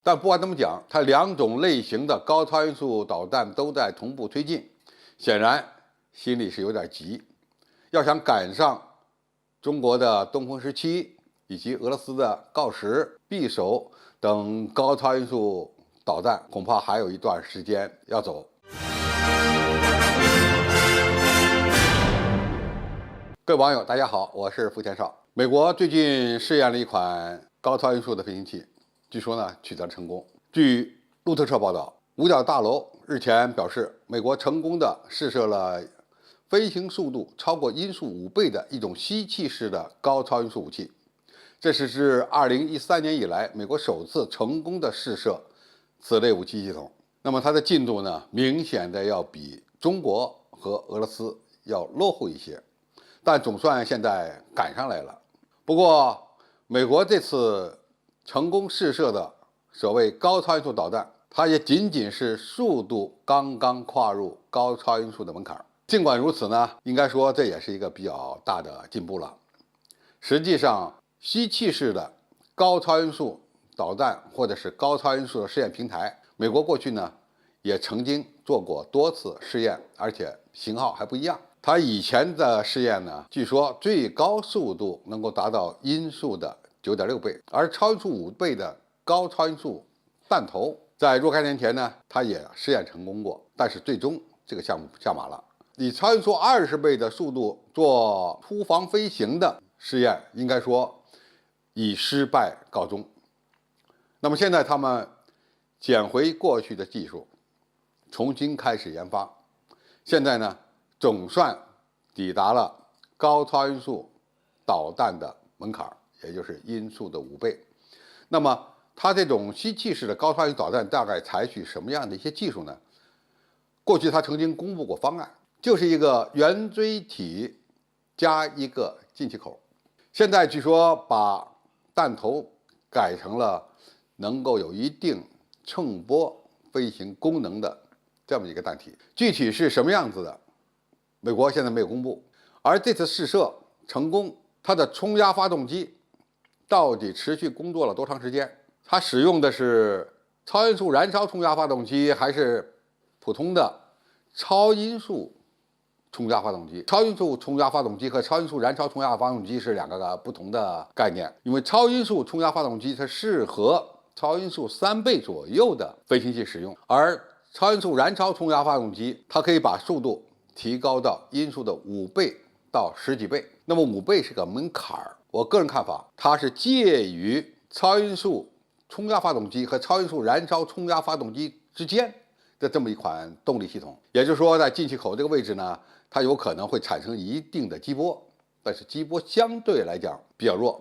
但不管怎么讲，它两种类型的高超音速导弹都在同步推进，显然心里是有点急。要想赶上中国的东风17以及俄罗斯的锆石、匕首等高超音速导弹，恐怕还有一段时间要走。各位网友，大家好，我是付天少。美国最近试验了一款高超音速的飞行器，据说呢取得了成功。据路透社报道，五角大楼日前表示，美国成功的试射了飞行速度超过音速5倍的一种吸气式的高超音速武器。这是自2013年以来美国首次成功的试射此类武器系统。那么它的进度呢，明显的要比中国和俄罗斯要落后一些。但总算现在赶上来了。不过，美国这次成功试射的所谓高超音速导弹，它也仅仅是速度刚刚跨入高超音速的门槛。尽管如此呢，应该说这也是一个比较大的进步了。实际上，吸气式的高超音速导弹或者是高超音速的试验平台，美国过去呢也曾经做过多次试验，而且型号还不一样。它以前的试验呢，据说最高速度能够达到音速的9.6倍，而超音速5倍的高超音速弹头，在若干年前呢，它也试验成功过，但是最终这个项目下马了。以超音速20倍的速度做突防飞行的试验，应该说以失败告终。那么现在他们捡回过去的技术，重新开始研发，现在呢，总算抵达了高超音速导弹的门槛，也就是音速的5倍。那么，它这种吸气式的高超音速导弹大概采取什么样的一些技术呢？过去它曾经公布过方案，就是一个圆锥体加一个进气口。现在据说把弹头改成了能够有一定乘波飞行功能的这么一个弹体，具体是什么样子的？美国现在没有公布，而这次试射成功，它的冲压发动机到底持续工作了多长时间？它使用的是超音速燃烧冲压发动机，还是普通的超音速冲压发动机？超音速冲压发动机和超音速燃烧冲压发动机是两个不同的概念，因为超音速冲压发动机它适合超音速3倍左右的飞行器使用，而超音速燃烧冲压发动机它可以把速度提高到音速的5倍到10几倍，那么5倍是个门槛儿。我个人看法，它是介于超音速冲压发动机和超音速燃烧冲压发动机之间的这么一款动力系统。也就是说，在进气口这个位置呢，它有可能会产生一定的激波，但是激波相对来讲比较弱，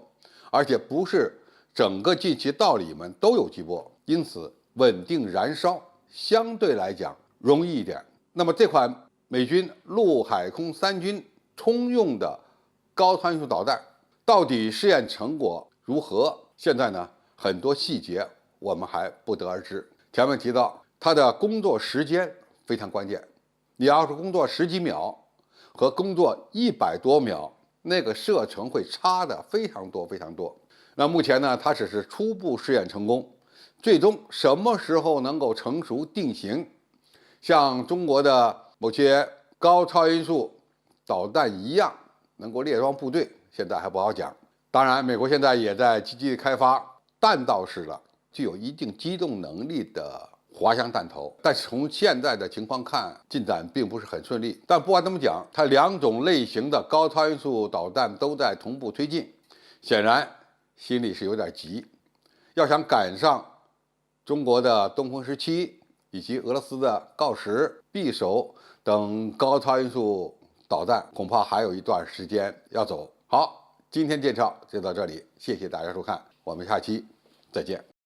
而且不是整个进气道里面都有激波，因此稳定燃烧相对来讲容易一点。那么这款美军陆海空3军通用的高超音速导弹到底试验成果如何？现在呢，很多细节我们还不得而知。前面提到它的工作时间非常关键，你要是工作10几秒和工作100多秒，那个射程会差的非常多非常多。那目前呢，它只是初步试验成功，最终什么时候能够成熟定型，像中国的某些高超音速导弹一样能够列装部队，现在还不好讲。当然，美国现在也在积极开发弹道式的、具有一定机动能力的滑翔弹头，但是从现在的情况看，进展并不是很顺利。但不管怎么讲，它两种类型的高超音速导弹都在同步推进，显然心里是有点急。要想赶上中国的东风17以及俄罗斯的锆石、匕首等高超音速导弹，恐怕还有一段时间要走。好，今天介绍就到这里，谢谢大家收看，我们下期再见。